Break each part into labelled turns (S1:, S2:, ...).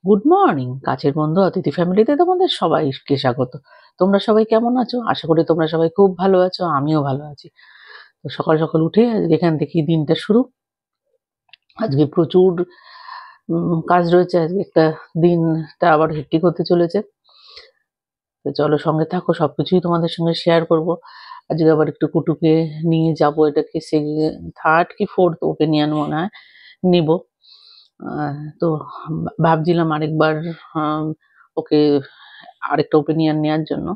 S1: Good morning কাছের বন্ধু অতিথি ফ্যামিলিতে তোমাদের সবাইকে স্বাগত। তোমরা সবাই কেমন আছো? আশা করি তোমরা সবাই খুব ভালো আছো, আমিও ভালো আছি। তো সকাল সকাল উঠে আজকে এখান থেকে দিনটা শুরু। আজকে প্রচুর কাজ রয়েছে, আজকে একটা দিনটা আবার হেক্টিক হতে চলেছে। তো চলো সঙ্গে থাকো, সবকিছুই তোমাদের সঙ্গে শেয়ার করব। আজকে আবার একটু কুটুকে নিয়ে যাব, এটাকে সে থার্ড কি ফোর্থ ওপেনিয়ন মনে হয় নিব। তো ভাবছিলাম আরেকবার ওকে আরেকটা ওপিনিয়ন নেওয়ার জন্য।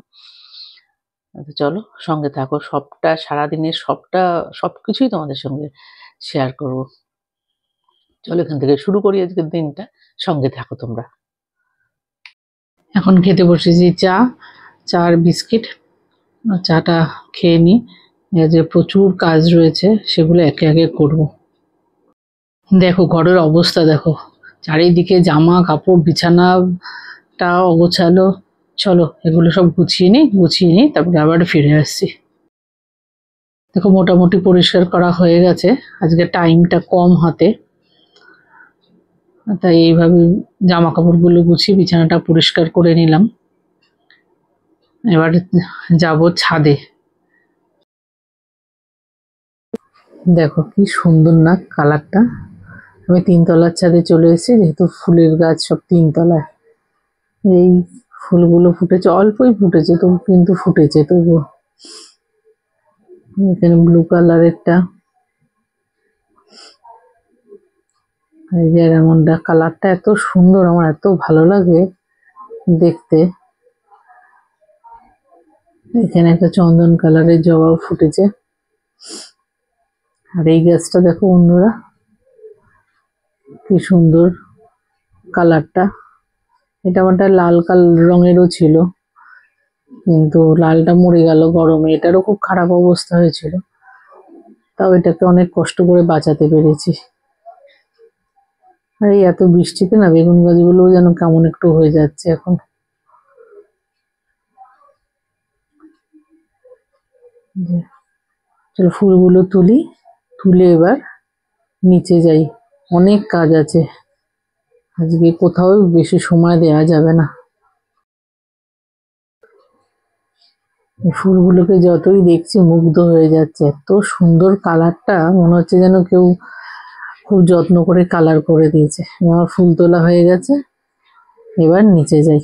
S1: তো চলো সঙ্গে থাকো, সবটা সারাদিনের সবকিছুই তোমাদের সঙ্গে শেয়ার করব। চলো এখান থেকে শুরু করি আজকের দিনটা, সঙ্গে থাকো তোমরা। এখন খেতে বসেছি চা আর বিস্কিট। চাটা খেয়ে নিই, যে প্রচুর কাজ রয়েছে সেগুলো একে একে করব। দেখো ঘরের অবস্থা দেখো, চারিদিকে জামা কাপড়, বিছানাটা অগোছালো। চলো এগুলো সব গুছিয়ে নিই তারপরে আবার ফিরে আসছি। দেখো মোটামুটি পরিষ্কার করা হয়ে গেছে, আজকে টাইমটা কম হাতে, তাই এইভাবে জামা কাপড়গুলো গুছিয়ে বিছানাটা পরিষ্কার করে নিলাম। এবার যাব ছাদে। দেখো কি সুন্দর না কালারটা। আমি তিনতলার ছাদে চলে এসেছি, যেহেতু ফুলের গাছ সব তিনতলায়। এই ফুলগুলো ফুটেছে, অল্পই ফুটেছে তবু কিন্তু ফুটেছে তবুও। এখানে ব্লু কালারেরটা, এই যে এমনটা কালারটা এত সুন্দর, আমার এত ভালো লাগে দেখতে। এখানে একটা চন্দন কালারের জবাও ফুটেছে। আর এই গাছটা দেখো বন্ধুরা কি সুন্দর কালারটা। এটা আমারটা লাল রঙেরও ছিল, কিন্তু লালটা মরে গেল গরমে, এটারও খুব খারাপ অবস্থা হয়েছিল, তাও এটাকে অনেক কষ্ট করে বাঁচাতে পেরেছি। আর এই এত বৃষ্টিতে না বেগুন গাছগুলো যেন কেমন একটু হয়ে যাচ্ছে এখন। চলো ফুলগুলো তুলে এবার নিচে যাই, অনেক কাজ আছে আজকে, কোথাও বেশি সময় দেওয়া যাবে না। ফুলগুলোকে যতই দেখছি মুগ্ধ হয়ে যাচ্ছে, এত সুন্দর কালারটা, মনে হচ্ছে যেন কেউ খুব যত্ন করে কালার করে দিয়েছে। আমার ফুল তোলা হয়ে গেছে, এবার নিচে যাই।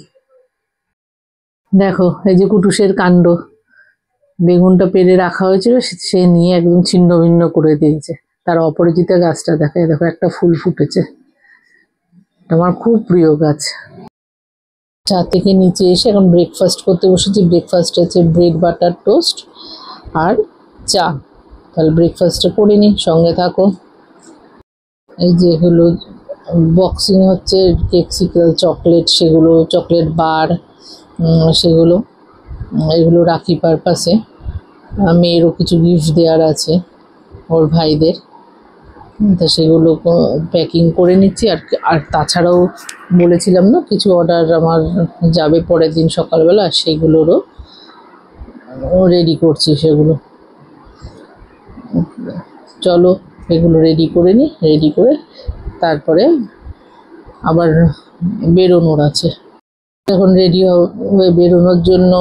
S1: দেখো এই যে কুটুসের কাণ্ড, বেগুনটা পেরে রাখা হয়েছিল সে নিয়ে একদম ছিন্ন ভিন্ন করে দিয়েছে। তার অপরিচিতা গাছটা দেখো একটা ফুল ফুটেছে, আমার খুব প্রিয় গাছ। চা থেকে নিচে এসে এখন ব্রেকফাস্ট করতে বসেছি। ব্রেকফাস্ট আছে ব্রেড বাটার টোস্ট আর চা। তাহলে ব্রেকফাস্টটা করে নিই, সঙ্গে থাকো। এই যে হলো বক্সিং হচ্ছে কেকসিক্যাল চকলেট, সেগুলো চকলেট বার, সেগুলো এগুলো রাখি পারপাসে। মেয়েরও কিছু গিফট দেওয়ার আছে ওর ভাইদের, তা সেগুলো প্যাকিং করে নিচ্ছি। আর তাছাড়াও বলেছিলাম না কিছু অর্ডার আমার যাবে পরের দিন সকালবেলা, সেগুলোরও রেডি করছি সেগুলো। চলো এগুলো রেডি করে নিই, রেডি করে তারপরে আবার বেরোনোর আছে। এখন রেডি হয়ে বেরোনোর জন্য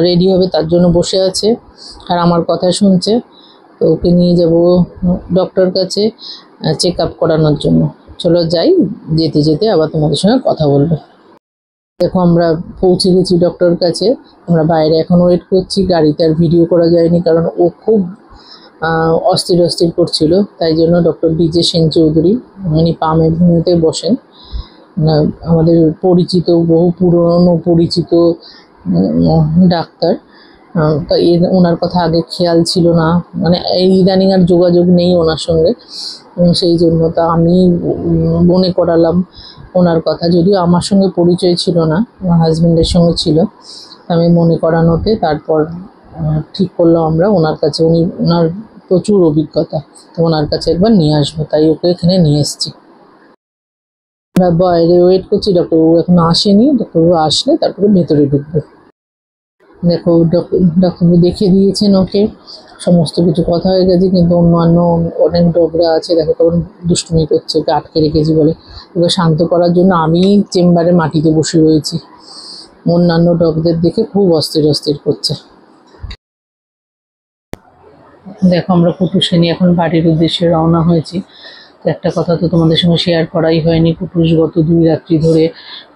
S1: রেডি হবে, তার জন্য বসে আছে আর আমার কথা শুনছে। তো ওকে নিয়ে যাব ডক্টর কাছে চেক আপ করানোর জন্য। চলো যাই, যেতে যেতে আবার তোমাদের সঙ্গে কথা বলবো। দেখো আমরা পৌঁছে গেছি ডক্টর কাছে, আমরা বাইরে এখন ওয়েট করছি। গাড়িতে আর ভিডিও করা যায়নি কারণ ও খুব অস্থির করছিল, তাই জন্য ডক্টর ডিজে সেন চৌধুরী, উনি পাম এভিনিউতে বসেন, আমাদের পরিচিত, বহু পুরনো পরিচিত ডাক্তার। তা ওনার কথা আগে খেয়াল ছিল না, মানে এই ইদানিং আর যোগাযোগ নেই ওনার সঙ্গে, সেই জন্য তা আমি মনে করালাম ওনার কথা, যদিও আমার সঙ্গে পরিচয় ছিল না, আমার হাজব্যান্ডের সঙ্গে ছিল। আমি মনে করানোতে তারপর ঠিক করলাম আমরা ওনার কাছে, ওনার প্রচুর অভিজ্ঞতা, তো ওনার কাছে একবার নিয়ে আসবো, তাই ওকে এখানে নিয়ে এসেছি। আমরা বাইরে ওয়েট করছি, ডক্টরবাবু এখনো আসেনি, ডক্টরবাবু আসলে তারপরে ভেতরে ঢুকবো। দেখো ডাক্তারবাবু দেখিয়ে দিয়েছেন ওকে, সমস্ত কিছু কথা হয়ে গেছে, কিন্তু অন্যান্য অনেক ডগরা আছে, দেখো তখন দুষ্টুমি করছে, ওকে আটকে রেখেছি বলে। ওকে শান্ত করার জন্য আমি চেম্বারে মাটিতে বসে রয়েছি, অন্যান্য ডগদের দেখে খুব অস্থির অস্থির করছে। দেখো আমরা কুটুসকে নিয়ে এখন বাড়ির উদ্দেশ্যে রওনা হয়েছি। তো একটা কথা তো তোমাদের সঙ্গে শেয়ার করাই হয়নি, কুটুস গত 2 রাত্রি ধরে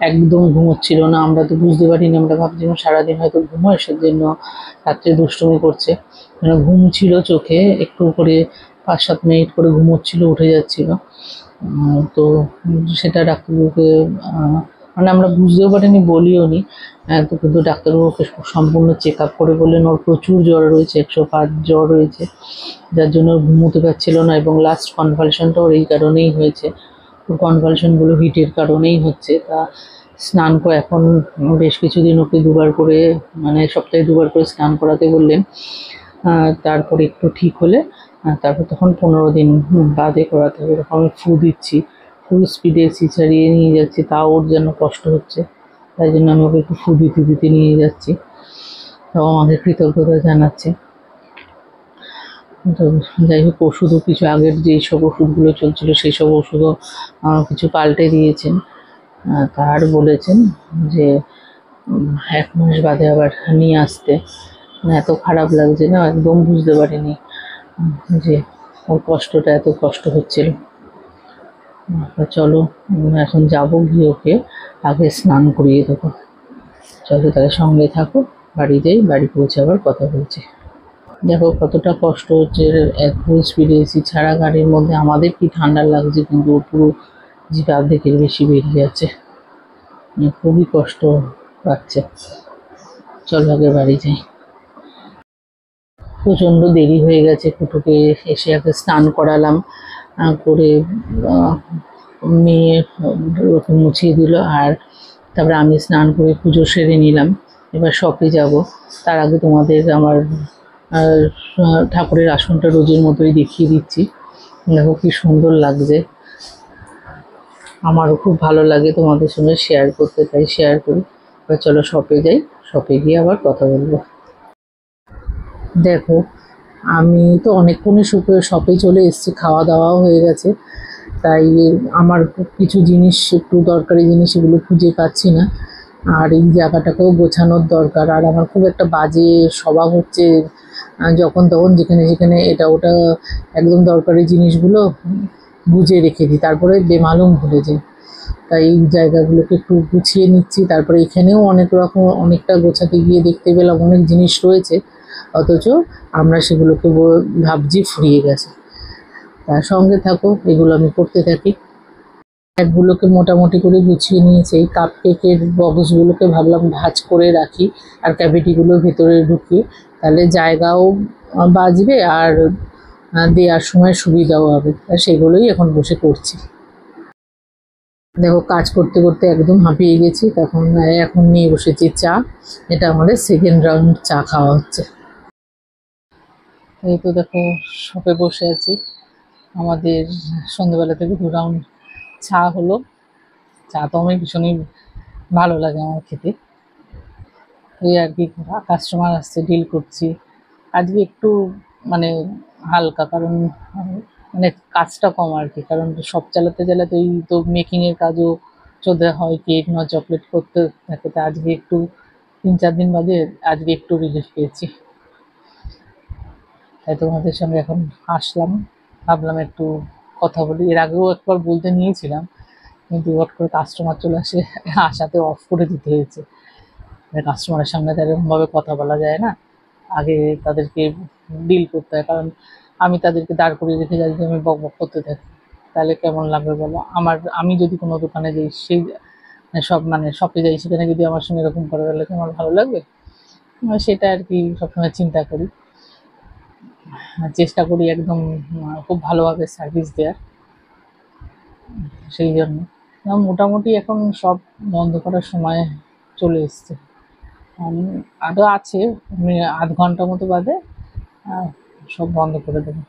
S1: একদম ঘুমোচ্ছিল না। আমরা তো বুঝতে পারিনি, আমরা ভাবছিলাম সারাদিন হয়তো ঘুমোয়, সেজন্য রাত্রে দুষ্টুমি করছে। মানে ঘুম ছিল চোখে, একটু করে 5-7 মিনিট করে ঘুমোচ্ছিল, উঠে যাচ্ছিল। তো সেটা ডাক্তারবাবুকে মানে আমরা বুঝতেও পারিনি, বলিও নি। তো কিন্তু ডাক্তারবাবুকে সম্পূর্ণ চেক আপ করে বললেন ওর প্রচুর জ্বর রয়েছে, 105 জ্বর রয়েছে, যার জন্য ঘুমোতে পারছিল না। এবং লাস্ট কনভালশনটা ওর এই কারণেই হয়েছে, ওর কনভালশনগুলো হিটের কারণেই হচ্ছে। তা স্নান করে এখন বেশ কিছুদিন ওকে 2বার করে, মানে সপ্তাহে 2বার করে স্নান করাতে বললেন। তারপরে একটু ঠিক হলে তারপর তখন 15 দিন বাদে করাতে হবে। এরকম আমি ফু দিচ্ছি, ফুল স্পিডে সিজারিয়ে নিয়ে যাচ্ছি, তাও ওর যেন কষ্ট হচ্ছে, তাই জন্য আমি ওকে একটু ফু দিতে দিতে নিয়ে যাচ্ছি। তাও আমাদের কৃতজ্ঞতা জানাচ্ছে। তো যাই হোক, ওষুধও কিছু আগের যেই সব ওষুধগুলো চলছিল সেই সব ওষুধও কিছু পাল্টে দিয়েছেন। তার বলেছেন যে 1 মাস বাদে আবার নিয়ে আসতে। এত খারাপ লাগছে না, একদম বুঝতে পারিনি যে ওর কষ্টটা এত কষ্ট হচ্ছিল। চলো এখন যাবো, গিয়ে ওকে আগে স্নান করিয়ে দেবো। চলো তাহলে সঙ্গে থাকো, বাড়ি যাই, বাড়ি পৌঁছে আবার কথা বলছি। দেখো কতটা কষ্ট হচ্ছে, ফুল স্পিডে এসি ছাড়া গাড়ির মধ্যে। আমাদের কি ঠান্ডা লাগছে, কিন্তু ও পুরো জিভে অর্ধেকের বেশি বেরিয়ে যাচ্ছে, খুবই কষ্ট পাচ্ছে। চলো আগে বাড়ি যাই। প্রচণ্ড দেরি হয়ে গেছে, কুটুকে এসে আগে স্নান করালাম, করে মেয়ে ওকে মুছিয়ে দিল, আর তারপরে আমি স্নান করে পুজো সেরে নিলাম। এবার শপে যাব, তার আগে তোমাদের আমার ঠাকুরের আসনটা রোজের মতোই দেখিয়ে দিচ্ছি। দেখো কি সুন্দর লাগছে, আমারও খুব ভালো লাগে তোমাদের সঙ্গে শেয়ার করতে, তাই শেয়ার করি। এবার চলো শপে যাই, শপে গিয়ে আবার কথা বলবো। দেখো আমি তো অনেকক্ষণই শপে চলে এসেছি, খাওয়া দাওয়াও হয়ে গেছে, তাই আমার কিছু জিনিস, একটু দরকারি জিনিস, এগুলো খুঁজে পাচ্ছি না। আর এই জায়গাটাকেও গোছানোর দরকার। আর আমার খুব একটা বাজে স্বভাব হচ্ছে, যখন তখন যেখানে যেখানে এটা ওটা একদম দরকারি জিনিসগুলো বুঝে রেখে দিই, তারপরে বেমালুম ভুলে যাই। তাই এই জায়গাগুলোকে একটু গুছিয়ে নিচ্ছি। তারপরে এখানেও অনেক রকম, অনেকটা গোছাতে গিয়ে দেখতে পেলাম অনেক জিনিস রয়েছে, অথচ আমরা সেগুলোকে ভাবছি ফুরিয়ে গেছে। তার সঙ্গে থাকো, এগুলো আমি করতে থাকি। ব্যাগগুলোকে মোটামুটি করে গুছিয়ে নিয়েছি। এই কাপ কেকের বক্সগুলোকে ভাবলাম ভাঁজ করে রাখি, আর ক্যাভিটিগুলো ভেতরে ঢুকিয়ে, তাহলে জায়গাও বাঁচবে, আর দেওয়ার সময় সুবিধাও হবে। আর সেগুলোই এখন বসে করছি। দেখো কাজ করতে করতে একদম হাঁপিয়ে গেছি, এখন নিয়ে বসেছি চা। এটা আমাদের সেকেন্ড রাউন্ড চা খাওয়া হচ্ছে। এই তো দেখো শপে বসে আছি, আমাদের সন্ধ্যেবেলা থেকে 2 রাউন্ড চা হলো। চা তো আমি ভীষণই ভালো লাগে আমার খেতে। এই আর কি, কাস্টমার আসছে, ডিল করছি। আজকে একটু মানে হালকা, কারণ মানে কাজটা কম আর কি, কারণ সব চালাতে চালাতে ওই তো মেকিংয়ের কাজও চলতে হয়, কেক না চকলেট করতে থাকে। তো আজকে একটু 3-4 দিন বাদে আজকে একটু রিলিফ পেয়েছি, তাই তোমাদের সঙ্গে এখন আসলাম, ভাবলাম একটু কথা বলি। এর আগেও একবার বলতে নিয়েছিলাম, কিন্তু হট করে কাস্টমার চলে আসে, আসাতে অফ করে দিতে হয়েছে। কাস্টমারের সামনে তো এরকমভাবে কথা বলা যায় না, আগে তাদেরকে ডিল করতে হয়। কারণ আমি তাদেরকে দাঁড় করিয়ে রেখে যাই, যদি আমি বক বক করতে থাকি তাহলে কেমন লাগবে বলো। আমি যদি কোনো দোকানে যাই, সেই মানে শপে যাই, সেখানে যদি আমার সঙ্গে এরকম করে, তাহলে কি আমার ভালো লাগবে? সেটা আর কি সবসময় চিন্তা করি, চেষ্টা করি একদম খুব ভালোভাবে সার্ভিস দেওয়ার। সেই জন্য মোটামুটি এখন সব বন্ধ করার সময় চলে এসছে। আরও আছে, আমি আধ ঘন্টা মতো বাদে সব বন্ধ করে দেবো।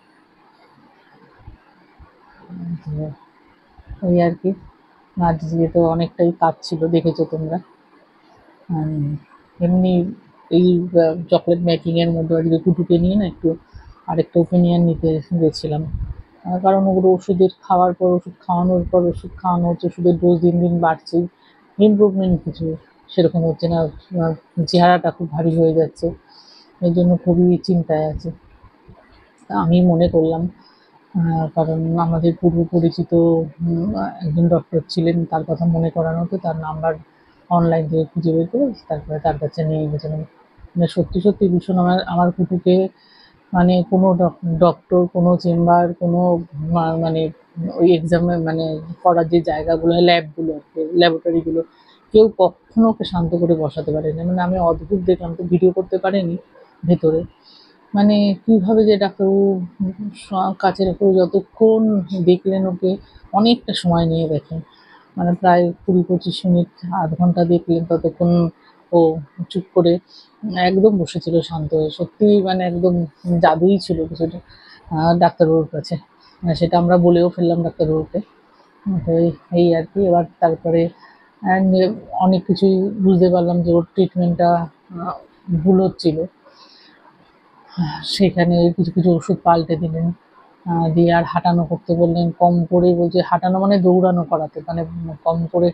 S1: তো ওই আর কি, আজকে তো অনেকটাই কাজ ছিল, দেখেছো তোমরা। এমনি এই চকলেট মেকিং এর মধ্যে আজকে কুটুকে নিয়ে না একটু আরেকটা ওপিনিয়ন নিতে গেছিলাম। কারণ ওগুলো ওষুধের খাওয়ার পর ওষুধ খাওয়ানোর পর ওষুধ খাওয়ানো হচ্ছে, ওষুধের ডোজ দিন দিন বাড়ছে, ইমপ্রুভমেন্ট কিছু সেরকম হচ্ছে না। চেহারাটা খুব ভারী হয়ে যাচ্ছে, এই জন্য খুবই চিন্তায় আছে। আমি মনে করলাম, কারণ আমাদের পূর্ব পরিচিত একজন ডক্টর ছিলেন, তার কথা মনে করানো, তো তার নাম্বার অনলাইন থেকে খুঁজে বের করে তারপরে তার কাছে নিয়ে গেছিলাম। মানে সত্যি সত্যি ভীষণ আমার আমার কুকুরকে, মানে কোনো ডক্টর, কোনো চেম্বার, কোনো মানে ওই এক্সামে মানে করার যে জায়গাগুলো, ল্যাবগুলো, ল্যাবরেটরিগুলো, কেউ কখনো ওকে শান্ত করে বসাতে পারেনি। মানে আমি অদ্ভুত দেখলাম, তো ভিডিও করতে পারিনি ভেতরে, মানে কীভাবে যে ডাক্তারবাবু কাছে রেখে যতক্ষণ দেখলেন ওকে, অনেকটা সময় নিয়ে দেখেন, মানে প্রায় 20-25 মিনিট, আধ ঘন্টা দেখলেন, ততক্ষণ ও চুপ করে একদম বসেছিল শান্ত হয়ে। সত্যিই মানে একদম জাদুই ছিল কিছুটা ডাক্তারবাবুর কাছে। সেটা আমরা বলেও ফেললাম ডাক্তারবাবুকে। তো এই আর কি। এবার তারপরে অনেক কিছুই বুঝতে পারলাম যে ওর ট্রিটমেন্টটা ভুল হচ্ছিল। সেখানে কিছু কিছু ওষুধ পাল্টে দিলেন, দিয়ে আর হাঁটানো করতে বললেন, কম করে, বলছে হাঁটানো মানে দৌড়ানো করাতে, মানে কম করে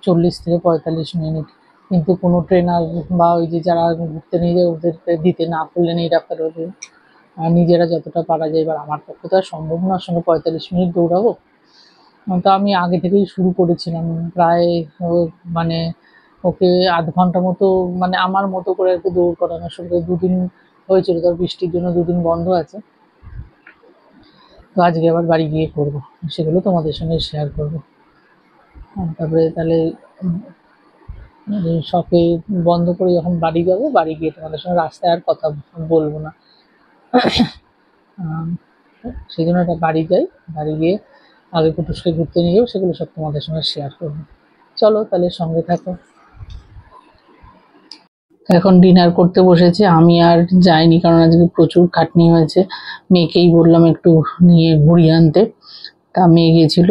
S1: 40 থেকে 45 মিনিট। কিন্তু কোনো ট্রেনার বা ওই যে যারা ঘুরতে নিয়ে যায় ওদেরকে দিতে না করলেন এই ডাক্তারবাবু। নিজেরা যতটা পারা যায়, এবার আমার পক্ষে তো আর সম্ভব না ওর সঙ্গে 45 মিনিট দৌড়াবো। তো আমি আগে থেকেই শুরু করেছিলাম প্রায় মানে ওকে আধ ঘন্টা মতো, মানে আমার মতো করে আর কি দৌড় করানো শুরু করে। 2 দিন হয়েছিল, তার বৃষ্টির জন্য 2 দিন বন্ধ আছে। তো আজকে আবার বাড়ি গিয়ে করবো, সেগুলো তোমাদের সঙ্গে শেয়ার করবো। তারপরে তাহলে শপে বন্ধ করে যখন বাড়ি যাবো, বাড়ি গিয়ে তোমাদের সঙ্গে রাস্তায় আর কথা বলবো না। সেই জন্য একটা বাড়ি যাই, বাড়ি গিয়ে আগে কুটুসকে ঘুরতে নিয়ে যাবো, সেগুলো সব তোমাদের সঙ্গে শেয়ার করবো। চলো তাহলে সঙ্গে থাকো। এখন ডিনার করতে বসেছে, আমি আর যাইনি কারণ আজকে প্রচুর খাটনি হয়েছে। মেয়েকেই বললাম একটু নিয়ে ঘুরিয়ে আনতে, তা মেয়ে গেছিল,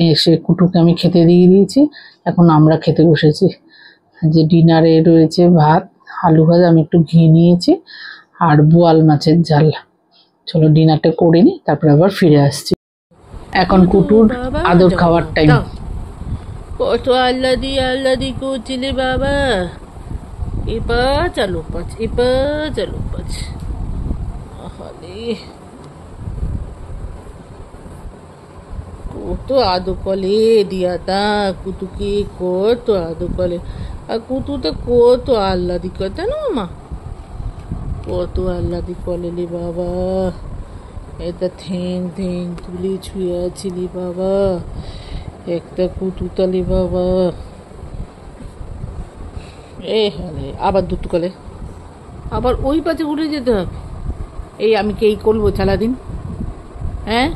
S1: এসে কুটুকে আমি খেতে দিয়ে দিয়েছি। এখন আমরা খেতে বসেছি। যে ডিনারে রয়েছে ভাত, আলু ভাজা, আমি একটু ঘি নিয়েছি, আর বোয়াল মাছের ঝাল। চলো ডিনারটা করে নিই, তারপরে আবার ফিরে আসছি। এখন কুটুর আদর খাওয়ার টাইম।
S2: কত আল্লাদি করছিলে বাবা, এবার চালু পাচ, এবার চালু পাচ। আহারে কত আদর কলে দিয়াতা কুতুকে, কত আদর কলে। আর কুতুতে কত আল্লাদি করে, তাই না মামা? কত আল্লাদি কলেলি বাবা, এটা ঠ্যাং ঠ্যাং তুলে ছুঁয়ে আছিলি বাবা, একটা কুতুতালি বাবা। এ হলে আবার দুটো কলে, আবার ওই পাশে উঠে যেতে হবে। এই আমি কি এই করবো সারাদিন? হ্যাঁ,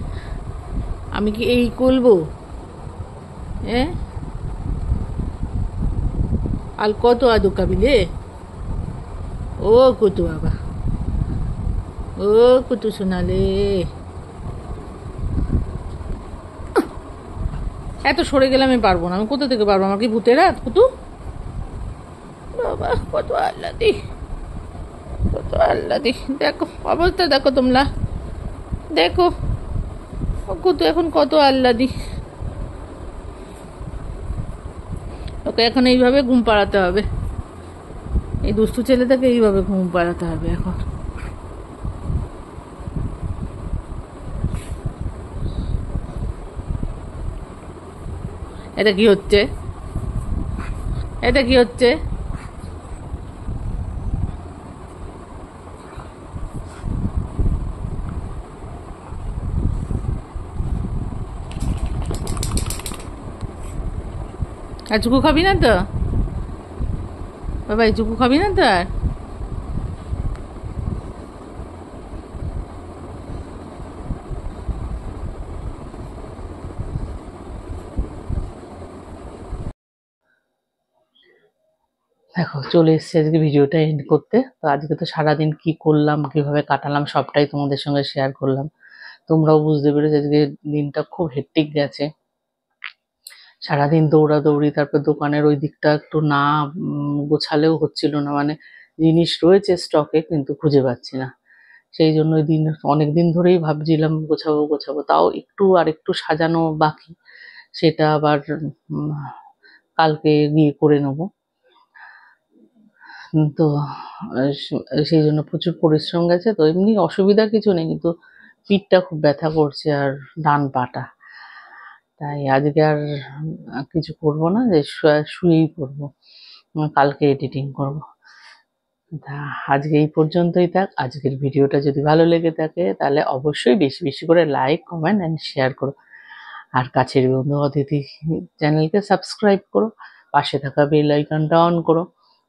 S2: আমি কি এই করবো? হ্যাঁ, আর কত আদু কাবিলে? ও কুতু বাবা, ও কুতু শোনালে, এত সরে গেলে আমি পারবো না। আমি কোথা থেকে পারবো? আমার কি ভূতের রাত কুতু? বাবা কত আল্লাদি, কত আল্লাদি। দেখো অবস্থা, দেখো তোমরা, দেখো কুতু এখন কত আল্লাদি। ওকে এখন এইভাবে ঘুম পাড়াতে হবে, এই দুষ্টু ছেলেটাকে এইভাবে ঘুম পাড়াতে হবে এখন। এটা কি হচ্ছে? এটা কি হচ্ছে? আর চুকু খাবি না তো বাবা? এই চুকু খাবি না তো আর?
S1: দেখো চলে এসেছি আজকে ভিডিওটা এন্ড করতে। তো আজকে তো সারাদিন কি করলাম, কিভাবে কাটালাম, সবটাই তোমাদের সঙ্গে শেয়ার করলাম। তোমরাও বুঝতে পেরেছো আজকে দিনটা খুব হেক্টিক গেছে। সারাদিন দৌড়াদৌড়ি, তারপর দোকানের ওই দিকটা একটু না গোছালেও হচ্ছিল না, মানে জিনিস রয়েছে স্টকে, কিন্তু খুঁজে পাচ্ছি না। সেই জন্য অনেক দিন ধরেই ভাবছিলাম গোছাবো গোছাবো, তাও আরেকটু সাজানো বাকি, সেটা আবার উম, কালকে গিয়ে করে নেবো। তো সেই জন্য প্রচুর পরিশ্রম গেছে। তো এমনি অসুবিধা কিছু নেই, কিন্তু পিঠটা খুব ব্যথা করছে আর ডান পাটা। তাই আজকে আর কিছু করব না, যে শুয়েই পড়বো, কালকে এডিটিং করব। তা আজকে এই পর্যন্তই থাক। আজকের ভিডিওটা যদি ভালো লেগে থাকে তাহলে অবশ্যই বেশি বেশি করে লাইক, কমেন্ট অ্যান্ড শেয়ার করো। আর কাছের বন্ধু অতিথি চ্যানেলকে সাবস্ক্রাইব করো, পাশে থাকা বেল আইকনটা অন করো,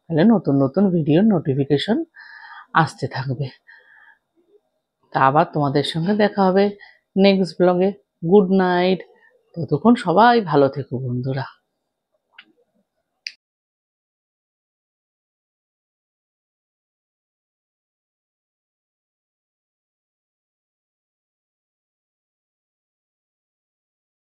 S1: তাহলে নতুন নতুন ভিডিওর নোটিফিকেশন আসতে থাকবে। তা আবার তোমাদের সঙ্গে দেখা হবে নেক্সট ব্লগে। Good night. ততক্ষণ সবাই ভালো থেকো বন্ধুরা।